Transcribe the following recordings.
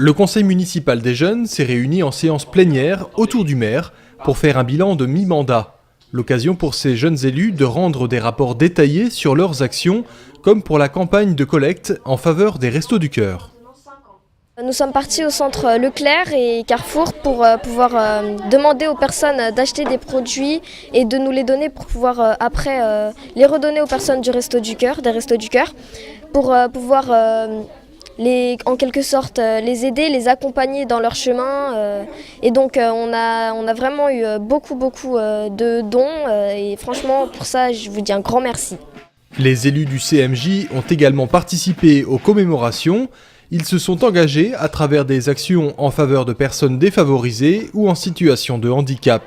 Le conseil municipal des jeunes s'est réuni en séance plénière autour du maire pour faire un bilan de mi-mandat. L'occasion pour ces jeunes élus de rendre des rapports détaillés sur leurs actions, comme pour la campagne de collecte en faveur des Restos du Cœur. Nous sommes partis au centre Leclerc et Carrefour pour pouvoir demander aux personnes d'acheter des produits et de nous les donner pour pouvoir après les redonner aux personnes des Restos du Cœur, pour pouvoir en quelque sorte les aider, les accompagner dans leur chemin. Et donc on a vraiment eu beaucoup de dons et franchement pour ça je vous dis un grand merci. Les élus du CMJ ont également participé aux commémorations. Ils se sont engagés à travers des actions en faveur de personnes défavorisées ou en situation de handicap.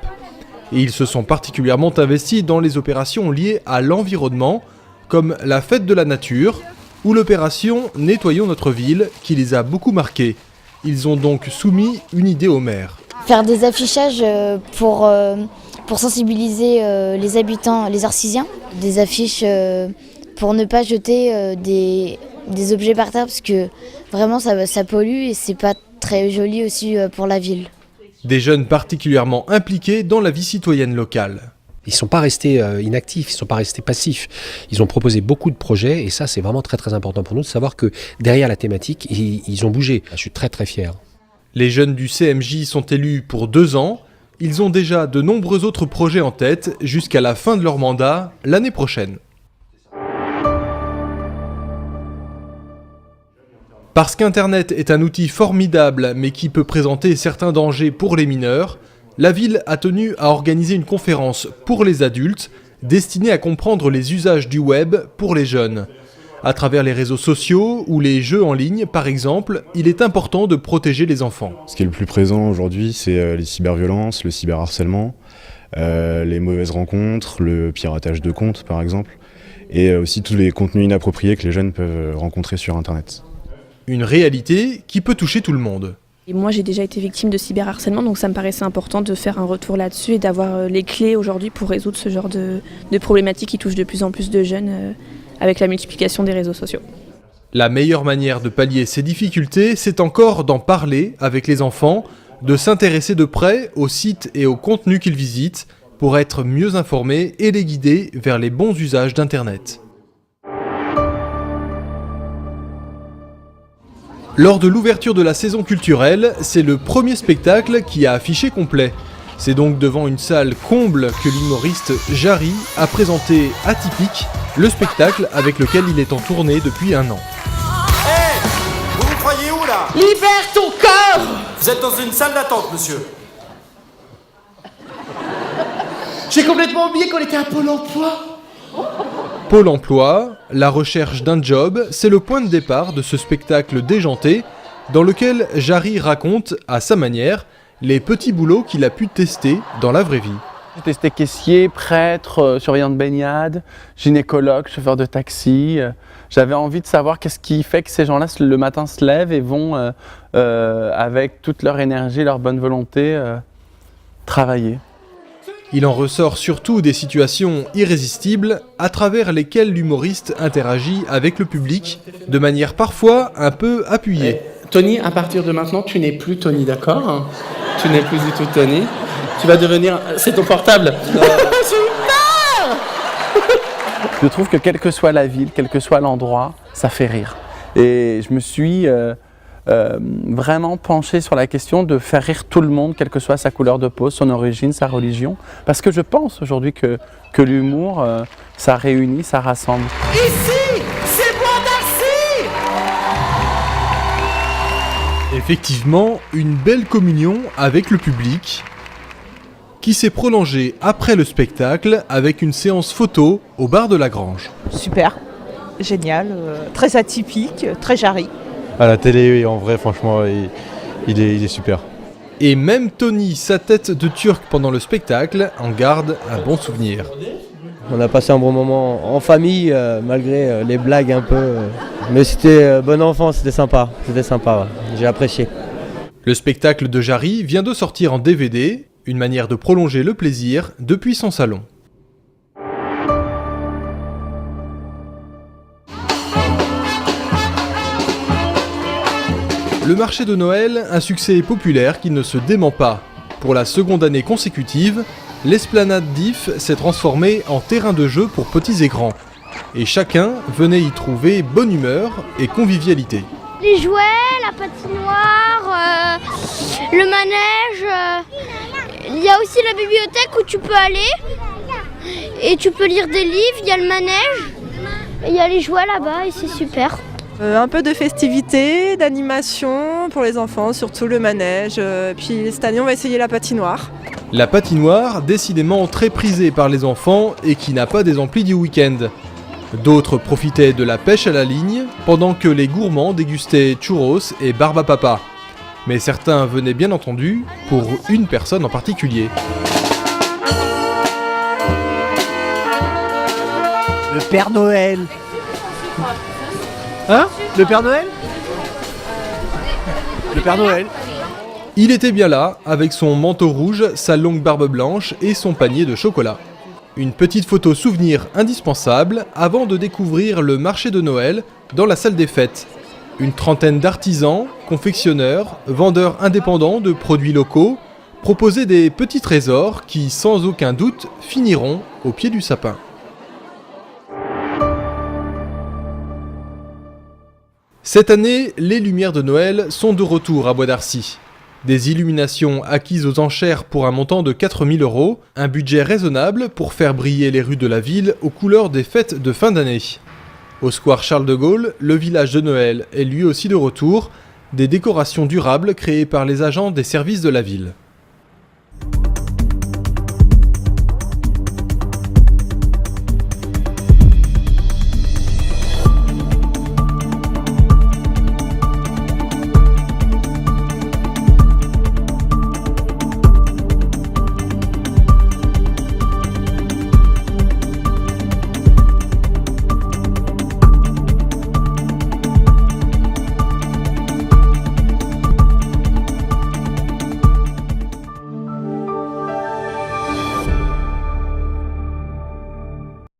Et ils se sont particulièrement investis dans les opérations liées à l'environnement, comme la fête de la nature ou l'opération Nettoyons notre ville, qui les a beaucoup marqués. Ils ont donc soumis une idée au maire. Faire des affichages pour sensibiliser les habitants, les Arcisiens. Des affiches pour ne pas jeter des objets par terre parce que vraiment ça pollue et c'est pas très joli aussi pour la ville. Des jeunes particulièrement impliqués dans la vie citoyenne locale. Ils ne sont pas restés inactifs, ils ne sont pas restés passifs. Ils ont proposé beaucoup de projets et ça c'est vraiment très important pour nous de savoir que derrière la thématique, ils ont bougé. Je suis très fier. Les jeunes du CMJ sont élus pour 2 ans. Ils ont déjà de nombreux autres projets en tête jusqu'à la fin de leur mandat l'année prochaine. Parce qu'Internet est un outil formidable mais qui peut présenter certains dangers pour les mineurs, la ville a tenu à organiser une conférence pour les adultes destinée à comprendre les usages du web pour les jeunes. À travers les réseaux sociaux ou les jeux en ligne par exemple, il est important de protéger les enfants. Ce qui est le plus présent aujourd'hui, c'est les cyberviolences, le cyberharcèlement, les mauvaises rencontres, le piratage de comptes par exemple, et aussi tous les contenus inappropriés que les jeunes peuvent rencontrer sur Internet. Une réalité qui peut toucher tout le monde. Et moi j'ai déjà été victime de cyberharcèlement, donc ça me paraissait important de faire un retour là-dessus et d'avoir les clés aujourd'hui pour résoudre ce genre de problématiques qui touchent de plus en plus de jeunes avec la multiplication des réseaux sociaux. La meilleure manière de pallier ces difficultés, c'est encore d'en parler avec les enfants, de s'intéresser de près aux sites et aux contenus qu'ils visitent pour être mieux informés et les guider vers les bons usages d'Internet. Lors de l'ouverture de la saison culturelle, c'est le premier spectacle qui a affiché complet. C'est donc devant une salle comble que l'humoriste Jarry a présenté Atypique, le spectacle avec lequel il est en tournée depuis 1 an. Hey, vous vous croyez où là? Libère ton corps! Vous êtes dans une salle d'attente, monsieur. J'ai complètement oublié qu'on était à Pôle emploi. Pôle emploi, la recherche d'un job, c'est le point de départ de ce spectacle déjanté dans lequel Jarry raconte, à sa manière, les petits boulots qu'il a pu tester dans la vraie vie. J'ai testé caissier, prêtre, surveillant de baignade, gynécologue, chauffeur de taxi. J'avais envie de savoir qu'est-ce qui fait que ces gens-là le matin se lèvent et vont avec toute leur énergie, leur bonne volonté travailler. Il en ressort surtout des situations irrésistibles à travers lesquelles l'humoriste interagit avec le public de manière parfois un peu appuyée. Tony, à partir de maintenant, tu n'es plus Tony, d'accord? Tu n'es plus du tout Tony. Tu vas devenir... C'est ton portable. Super! Je trouve que quelle que soit la ville, quel que soit l'endroit, ça fait rire. Et je me suis vraiment penché sur la question de faire rire tout le monde, quelle que soit sa couleur de peau, son origine, sa religion. Parce que je pense aujourd'hui que l'humour, ça réunit, ça rassemble. Ici, c'est Bois d'Arcy! Effectivement, une belle communion avec le public qui s'est prolongée après le spectacle avec une séance photo au bar de la Grange. Super, génial, très atypique, très Jarry. À la télé, en vrai, franchement, il est super. Et même Tony, sa tête de turc pendant le spectacle, en garde un bon souvenir. On a passé un bon moment en famille, malgré les blagues un peu. Mais c'était bon enfant, c'était sympa, ouais. J'ai apprécié. Le spectacle de Jarry vient de sortir en DVD, une manière de prolonger le plaisir depuis son salon. Le marché de Noël, un succès populaire qui ne se dément pas. Pour la seconde année consécutive, l'esplanade d'If s'est transformée en terrain de jeu pour petits et grands. Et chacun venait y trouver bonne humeur et convivialité. Les jouets, la patinoire, le manège. Il y a aussi la bibliothèque où tu peux aller et tu peux lire des livres. Il y a le manège, et il y a les jouets là-bas et c'est super. Un peu de festivité, d'animation pour les enfants, surtout le manège. Puis cette année, on va essayer la patinoire. La patinoire, décidément très prisée par les enfants et qui n'a pas des amplis du week-end. D'autres profitaient de la pêche à la ligne, pendant que les gourmands dégustaient churros et barbe à papa. Mais certains venaient bien entendu pour une personne en particulier. Le Père Noël. Hein? Le Père Noël? Le Père Noël. Il était bien là, avec son manteau rouge, sa longue barbe blanche et son panier de chocolat. Une petite photo souvenir indispensable avant de découvrir le marché de Noël dans la salle des fêtes. Une trentaine d'artisans, confectionneurs, vendeurs indépendants de produits locaux proposaient des petits trésors qui, sans aucun doute, finiront au pied du sapin. Cette année, les lumières de Noël sont de retour à Bois d'Arcy. Des illuminations acquises aux enchères pour un montant de 4 000 €, un budget raisonnable pour faire briller les rues de la ville aux couleurs des fêtes de fin d'année. Au square Charles de Gaulle, le village de Noël est lui aussi de retour, des décorations durables créées par les agents des services de la ville.